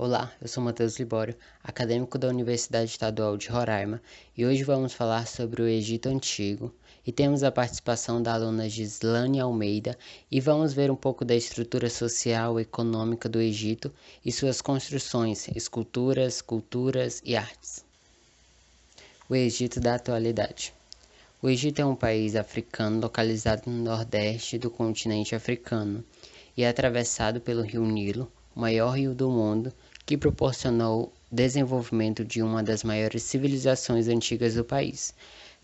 Olá, eu sou Matheus Libório, acadêmico da Universidade Estadual de Roraima, e hoje vamos falar sobre o Egito Antigo, e temos a participação da aluna Gislane Almeida, e vamos ver um pouco da estrutura social e econômica do Egito e suas construções, esculturas, culturas e artes. O Egito da atualidade. O Egito é um país africano localizado no nordeste do continente africano e é atravessado pelo rio Nilo, o maior rio do mundo, que proporcionou o desenvolvimento de uma das maiores civilizações antigas do país.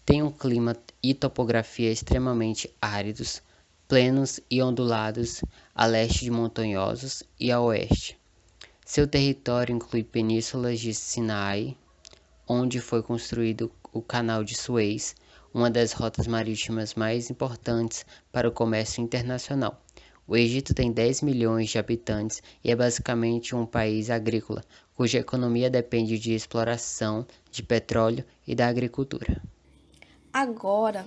Tem um clima e topografia extremamente áridos, plenos e ondulados, a leste de montanhosos e a oeste. Seu território inclui penínsulas de Sinai, onde foi construído o Canal de Suez, uma das rotas marítimas mais importantes para o comércio internacional. O Egito tem 10 milhões de habitantes e é basicamente um país agrícola, cuja economia depende de exploração de petróleo e da agricultura. Agora,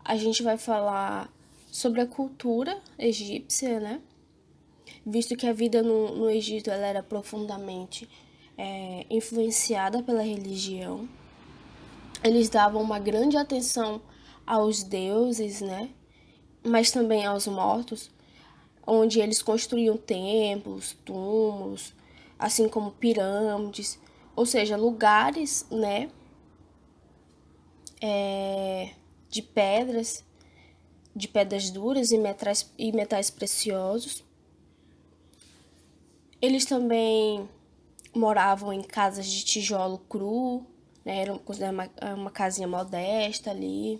a gente vai falar sobre a cultura egípcia, né? Visto que a vida no Egito ela era profundamente influenciada pela religião. Eles davam uma grande atenção aos deuses, né? Mas também aos mortos, onde eles construíam templos, túmulos, assim como pirâmides, ou seja, lugares, né? De pedras duras e metais preciosos. Eles também moravam em casas de tijolo cru, né? Era uma casinha modesta ali.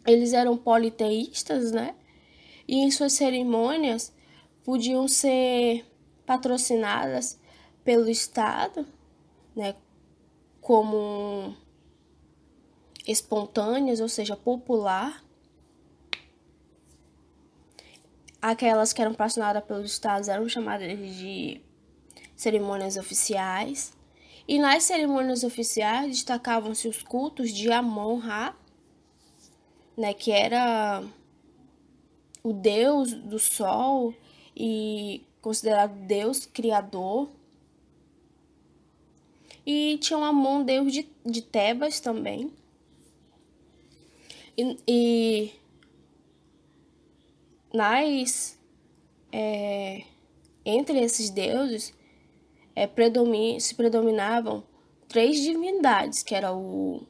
Eles eram politeístas, né? E em suas cerimônias podiam ser patrocinadas pelo Estado, né? Como espontâneas, ou seja, popular. Aquelas que eram patrocinadas pelos estados eram chamadas de cerimônias oficiais. E nas cerimônias oficiais destacavam-se os cultos de Amon-Ra, né, que era o deus do sol e considerado deus criador. E tinha o Amon, deus de Tebas também. E entre esses deuses se predominavam três divindades, que era o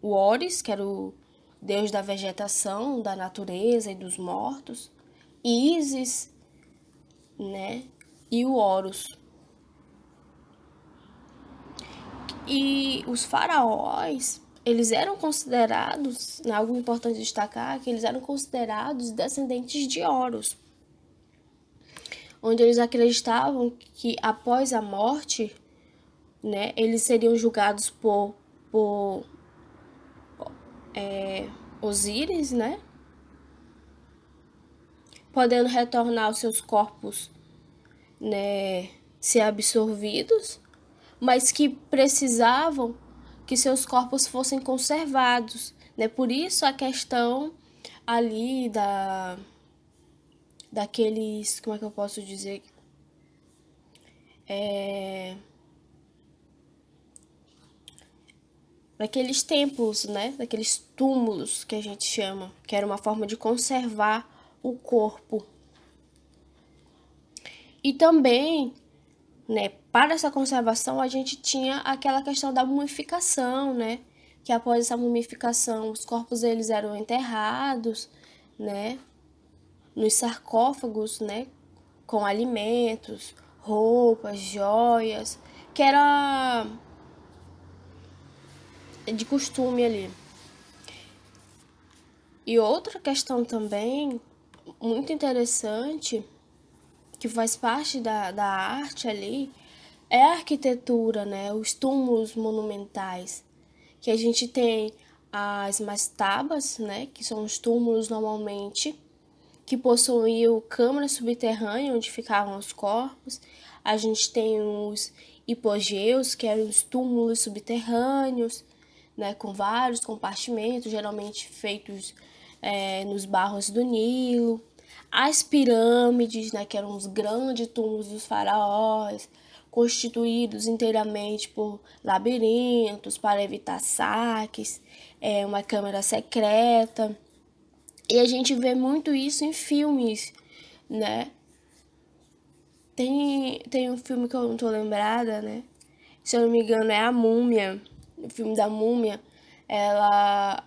Horus, que era o deus da vegetação, da natureza e dos mortos, Ísis, né, e o Horus. E os faraós, eles eram considerados, algo importante destacar, que eles eram considerados descendentes de Horus, onde eles acreditavam que após a morte, né, eles seriam julgados por Osíris, né, podendo retornar aos seus corpos, né, ser absorvidos, mas que precisavam que seus corpos fossem conservados, né? Por isso a questão ali daqueles, como é que eu posso dizer? Daqueles templos, né? Daqueles túmulos que a gente chama, que era uma forma de conservar o corpo. E também, né, para essa conservação a gente tinha aquela questão da mumificação, né? Que após essa mumificação os corpos eles eram enterrados, né? Nos sarcófagos, né? Com alimentos, roupas, joias, que era de costume ali. E outra questão também muito interessante, que faz parte da arte ali, é a arquitetura, né? Os túmulos monumentais, que a gente tem as mastabas, né? Que são os túmulos normalmente que possuíam câmaras subterrâneas onde ficavam os corpos. A gente tem os hipogeus, que eram os túmulos subterrâneos, né? Com vários compartimentos, geralmente feitos nos barros do Nilo. As pirâmides, né, que eram os grandes túmulos dos faraós, constituídos inteiramente por labirintos para evitar saques, uma câmara secreta. E a gente vê muito isso em filmes, né? Tem um filme que eu não tô lembrada, né? Se eu não me engano, é A Múmia. O filme da Múmia,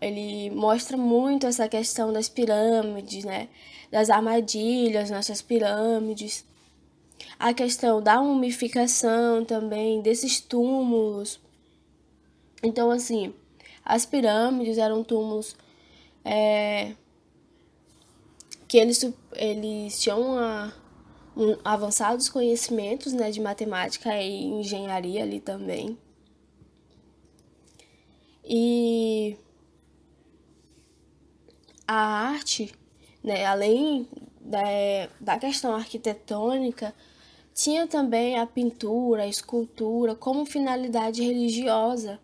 ele mostra muito essa questão das pirâmides, né? Das armadilhas nessas pirâmides. A questão da mumificação também, desses túmulos. Então, assim, as pirâmides eram túmulos que eles tinham avançados conhecimentos, né, de matemática e engenharia ali também. E a arte, né, além da questão arquitetônica, tinha também a pintura, a escultura como finalidade religiosa,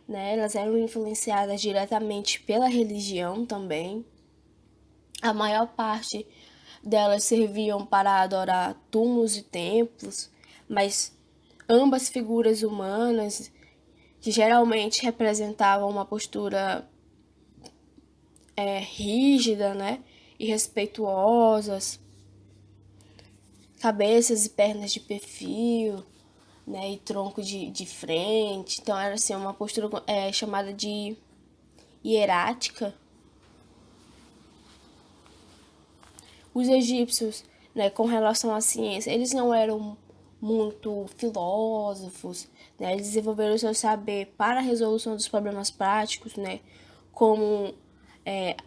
né? Elas eram influenciadas diretamente pela religião também. A maior parte delas serviam para adorar túmulos e templos, mas ambas figuras humanas, que geralmente representavam uma postura rígida, né, e respeituosas, cabeças e pernas de perfil, né, e tronco de frente. Então era assim uma postura chamada de hierática. Os egípcios, né, com relação à ciência, eles não eram muito filósofos, né? Eles desenvolveram o seu saber para a resolução dos problemas práticos, né, como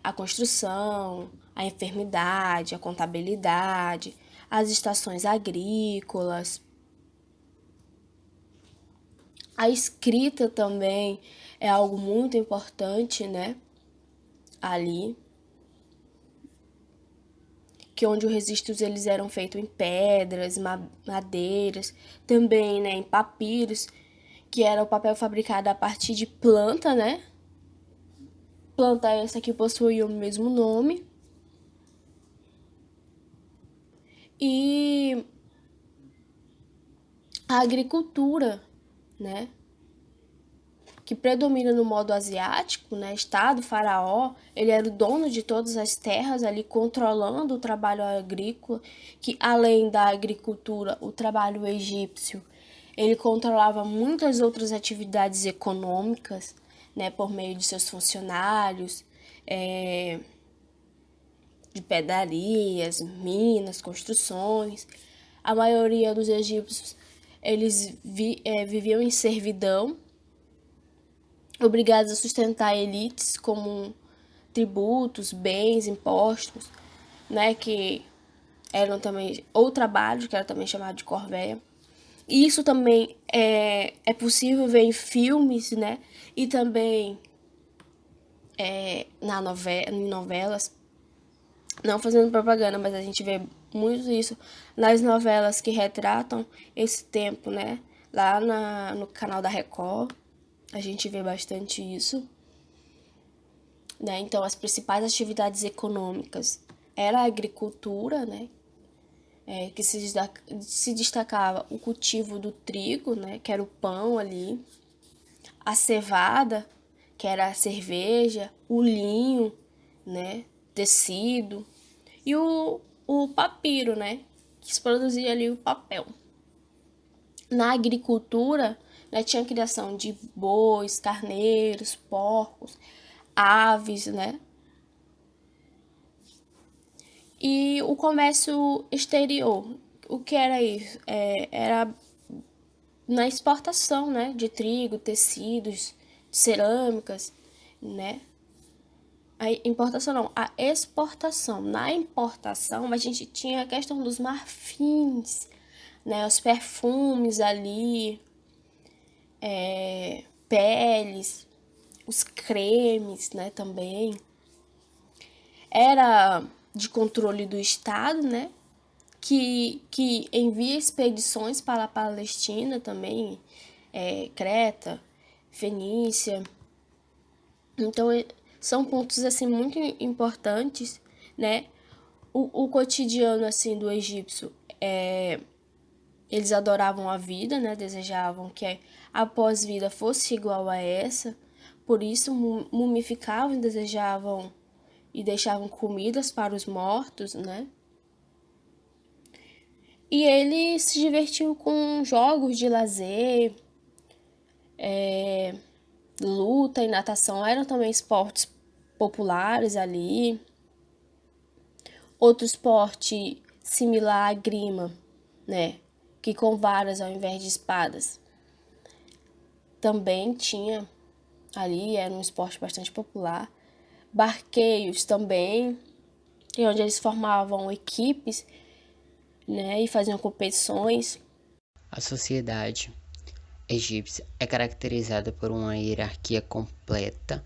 a construção, a enfermidade, a contabilidade, as estações agrícolas. A escrita também é algo muito importante, né, ali, que onde os registros eles eram feitos em pedras, madeiras, também, né, em papiros, que era o papel fabricado a partir de planta, né? Planta essa que possui o mesmo nome. E a agricultura, né, que predomina no modo asiático, né, Estado, faraó, ele era o dono de todas as terras ali, controlando o trabalho agrícola, que além da agricultura, o trabalho egípcio, ele controlava muitas outras atividades econômicas, né, por meio de seus funcionários, de pedarias, minas, construções. A maioria dos egípcios, eles viviam em servidão, obrigados a sustentar elites como tributos, bens, impostos, né, que eram também, ou trabalho, que era também chamado de corvéia. E isso também é possível ver em filmes, né, e também em novelas, não fazendo propaganda, mas a gente vê muito isso nas novelas que retratam esse tempo, né, lá no canal da Record. A gente vê bastante isso, né? Então, as principais atividades econômicas era a agricultura, né? Que se destacava o cultivo do trigo, né? Que era o pão ali, a cevada, que era a cerveja, o linho, né? Tecido, e o papiro, né? Que se produzia ali o papel. Na agricultura, né, tinha a criação de bois, carneiros, porcos, aves, né? E o comércio exterior, o que era isso? Era na exportação, né, de trigo, tecidos, cerâmicas, né? A importação não, a exportação. Na importação, a gente tinha a questão dos marfins, né, os perfumes ali, peles, os cremes, né, também. Era de controle do Estado, né, que envia expedições para a Palestina também, Creta, Fenícia. Então, são pontos, assim, muito importantes, né, O cotidiano, assim, do egípcio eles adoravam a vida, né? Desejavam que a pós-vida fosse igual a essa. Por isso, mumificavam e desejavam e deixavam comidas para os mortos, né? E eles se divertiam com jogos de lazer, luta e natação eram também esportes populares ali. Outro esporte similar à grima, né? Que com varas ao invés de espadas. Também tinha ali, era um esporte bastante popular. Barqueios também, onde eles formavam equipes, né? E faziam competições. A sociedade egípcia é caracterizada por uma hierarquia completa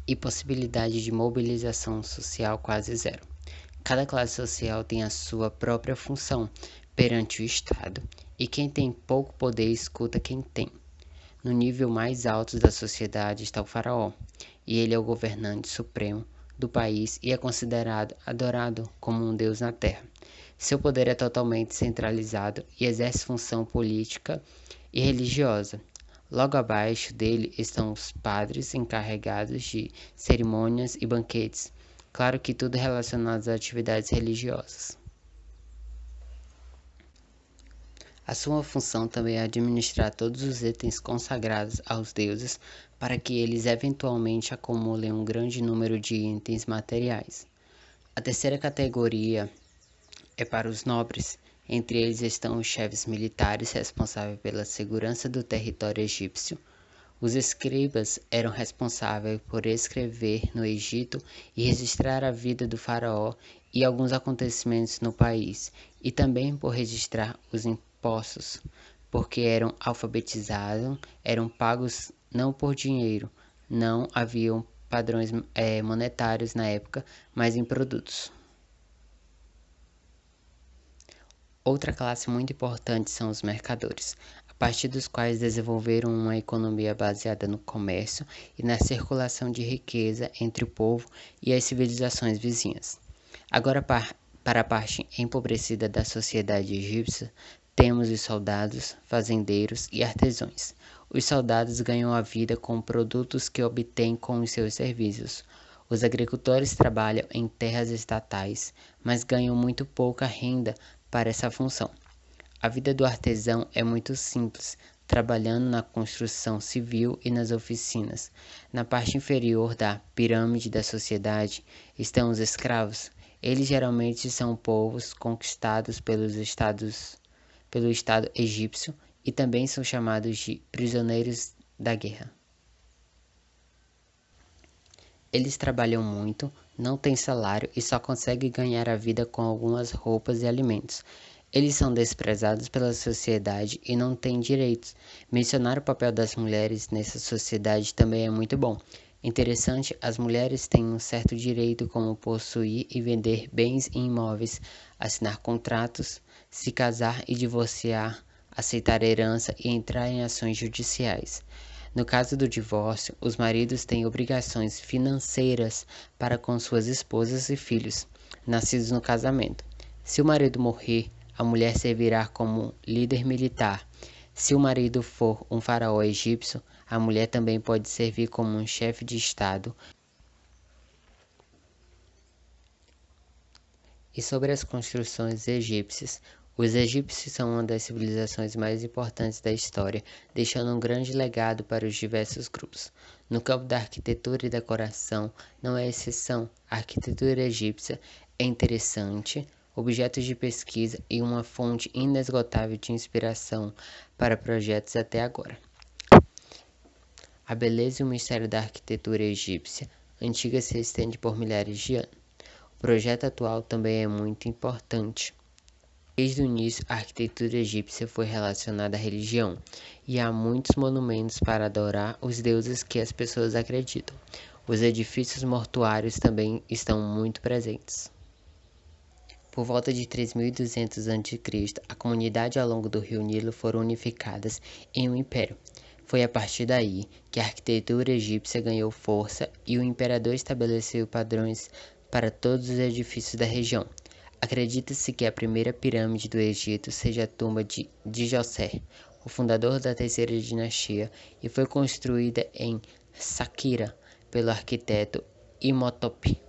e possibilidade de mobilização social quase zero. Cada classe social tem a sua própria função perante o Estado, e quem tem pouco poder escuta quem tem. No nível mais alto da sociedade está o faraó, e ele é o governante supremo do país e é considerado adorado como um deus na terra. Seu poder é totalmente centralizado e exerce função política e religiosa. Logo abaixo dele estão os padres encarregados de cerimônias e banquetes, claro que tudo relacionado às atividades religiosas. A sua função também é administrar todos os itens consagrados aos deuses para que eles eventualmente acumulem um grande número de itens materiais. A terceira categoria é para os nobres. Entre eles estão os chefes militares responsáveis pela segurança do território egípcio. Os escribas eram responsáveis por escrever no Egito e registrar a vida do faraó e alguns acontecimentos no país, e também por registrar os impostos, porque eram alfabetizados, eram pagos não por dinheiro, não haviam padrões monetários na época, mas em produtos. Outra classe muito importante são os mercadores, a partir dos quais desenvolveram uma economia baseada no comércio e na circulação de riqueza entre o povo e as civilizações vizinhas. Agora, para a parte empobrecida da sociedade egípcia, temos os soldados, fazendeiros e artesãos. Os soldados ganham a vida com produtos que obtêm com os seus serviços. Os agricultores trabalham em terras estatais, mas ganham muito pouca renda para essa função. A vida do artesão é muito simples, trabalhando na construção civil e nas oficinas. Na parte inferior da pirâmide da sociedade estão os escravos. Eles geralmente são povos conquistados pelo Estado egípcio e também são chamados de prisioneiros da guerra. Eles trabalham muito, não têm salário e só conseguem ganhar a vida com algumas roupas e alimentos. Eles são desprezados pela sociedade e não têm direitos. Mencionar o papel das mulheres nessa sociedade também é muito bom. Interessante, as mulheres têm um certo direito como possuir e vender bens e imóveis, assinar contratos, se casar e divorciar, aceitar herança e entrar em ações judiciais. No caso do divórcio, os maridos têm obrigações financeiras para com suas esposas e filhos, nascidos no casamento. Se o marido morrer, a mulher servirá como líder militar. Se o marido for um faraó egípcio, a mulher também pode servir como um chefe de estado. E sobre as construções egípcias, os egípcios são uma das civilizações mais importantes da história, deixando um grande legado para os diversos grupos. No campo da arquitetura e decoração, não é exceção. A arquitetura egípcia é interessante, objetos de pesquisa e uma fonte inesgotável de inspiração para projetos até agora. A beleza e o mistério da arquitetura egípcia antiga se estende por milhares de anos. O projeto atual também é muito importante. Desde o início, a arquitetura egípcia foi relacionada à religião, e há muitos monumentos para adorar os deuses que as pessoas acreditam. Os edifícios mortuários também estão muito presentes. Por volta de 3200 a.C., a comunidade ao longo do rio Nilo foram unificadas em um império. Foi a partir daí que a arquitetura egípcia ganhou força e o imperador estabeleceu padrões para todos os edifícios da região. Acredita-se que a primeira pirâmide do Egito seja a tumba de Djoser, o fundador da terceira dinastia, e foi construída em Saqqara pelo arquiteto Imhotep.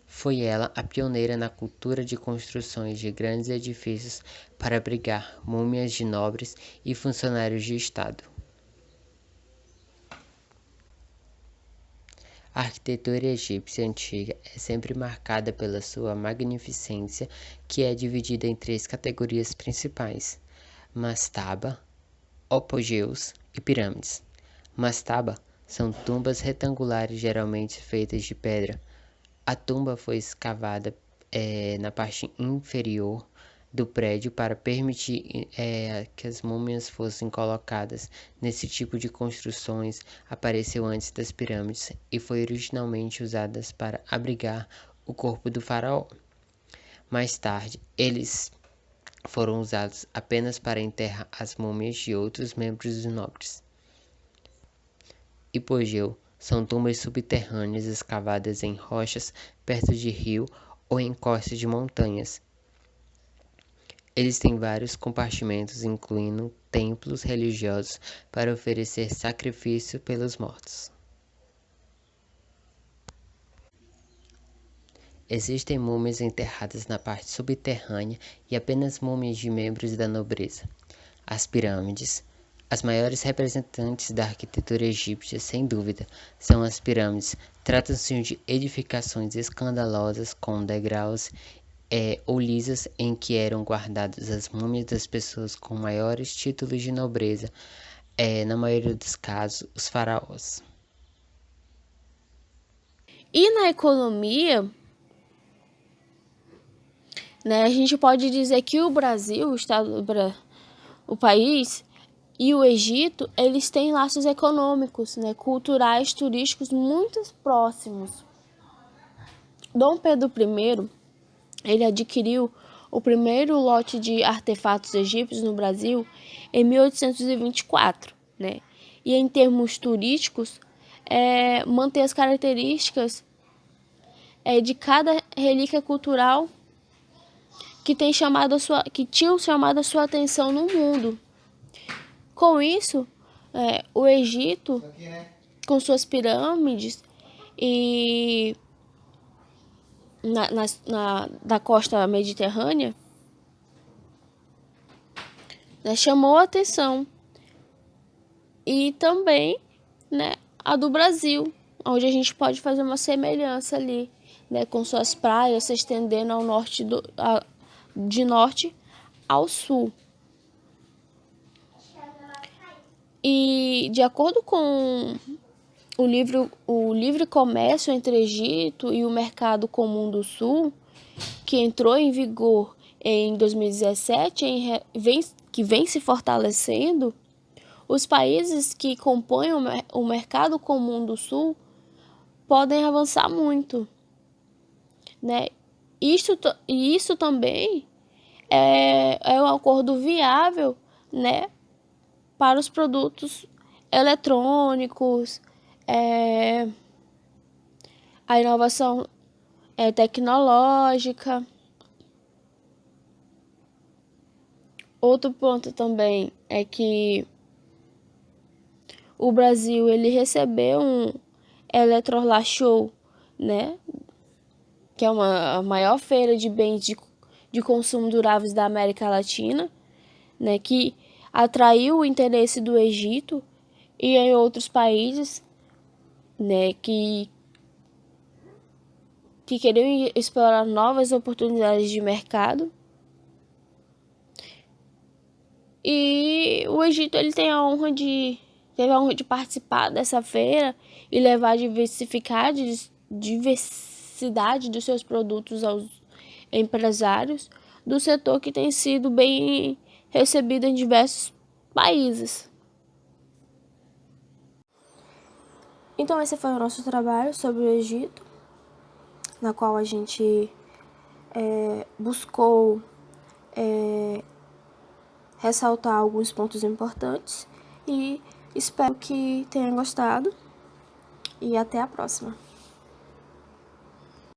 Foi ela a pioneira na cultura de construções de grandes edifícios para abrigar múmias de nobres e funcionários de Estado. A arquitetura egípcia antiga é sempre marcada pela sua magnificência, que é dividida em três categorias principais: mastaba, apogéus e pirâmides. Mastaba são tumbas retangulares geralmente feitas de pedra. A tumba foi escavada na parte inferior do prédio para permitir que as múmias fossem colocadas. Nesse tipo de construções apareceu antes das pirâmides e foi originalmente usada para abrigar o corpo do faraó. Mais tarde, eles foram usados apenas para enterrar as múmias de outros membros dos nobres. Hipogeu são tumbas subterrâneas escavadas em rochas perto de rio ou em encostas de montanhas. Eles têm vários compartimentos, incluindo templos religiosos para oferecer sacrifício pelos mortos. Existem múmias enterradas na parte subterrânea e apenas múmias de membros da nobreza. As pirâmides. As maiores representantes da arquitetura egípcia, sem dúvida, são as pirâmides. Tratam-se de edificações escandalosas com degraus ou lisas em que eram guardadas as múmias das pessoas com maiores títulos de nobreza, na maioria dos casos, os faraós. E na economia, né, a gente pode dizer que o Brasil, o país e o Egito, eles têm laços econômicos, né, culturais, turísticos muito próximos. Dom Pedro I, ele adquiriu o primeiro lote de artefatos egípcios no Brasil em 1824, né? E em termos turísticos, mantém as características de cada relíquia cultural que tinham chamado a sua atenção no mundo. Com isso, o Egito, com suas pirâmides e da costa mediterrânea, né, chamou a atenção. E também, né, a do Brasil, onde a gente pode fazer uma semelhança ali, né, com suas praias se estendendo ao norte de norte ao sul. E de acordo com o livre comércio entre Egito e o Mercado Comum do Sul, que entrou em vigor em 2017, que vem se fortalecendo, os países que compõem o Mercado Comum do Sul podem avançar muito, né? Isso também é um acordo viável, né, para os produtos eletrônicos, a inovação tecnológica. Outro ponto também é que o Brasil ele recebeu um Eletrolá Show, né, que é a maior feira de bens de consumo duráveis da América Latina, né, que atraiu o interesse do Egito e em outros países, né, que queriam explorar novas oportunidades de mercado. E o Egito ele teve a honra de participar dessa feira e levar a diversidade dos seus produtos aos empresários do setor, que tem sido bem recebido em diversos países. Então esse foi o nosso trabalho sobre o Egito, na qual a gente buscou ressaltar alguns pontos importantes, e espero que tenham gostado e até a próxima.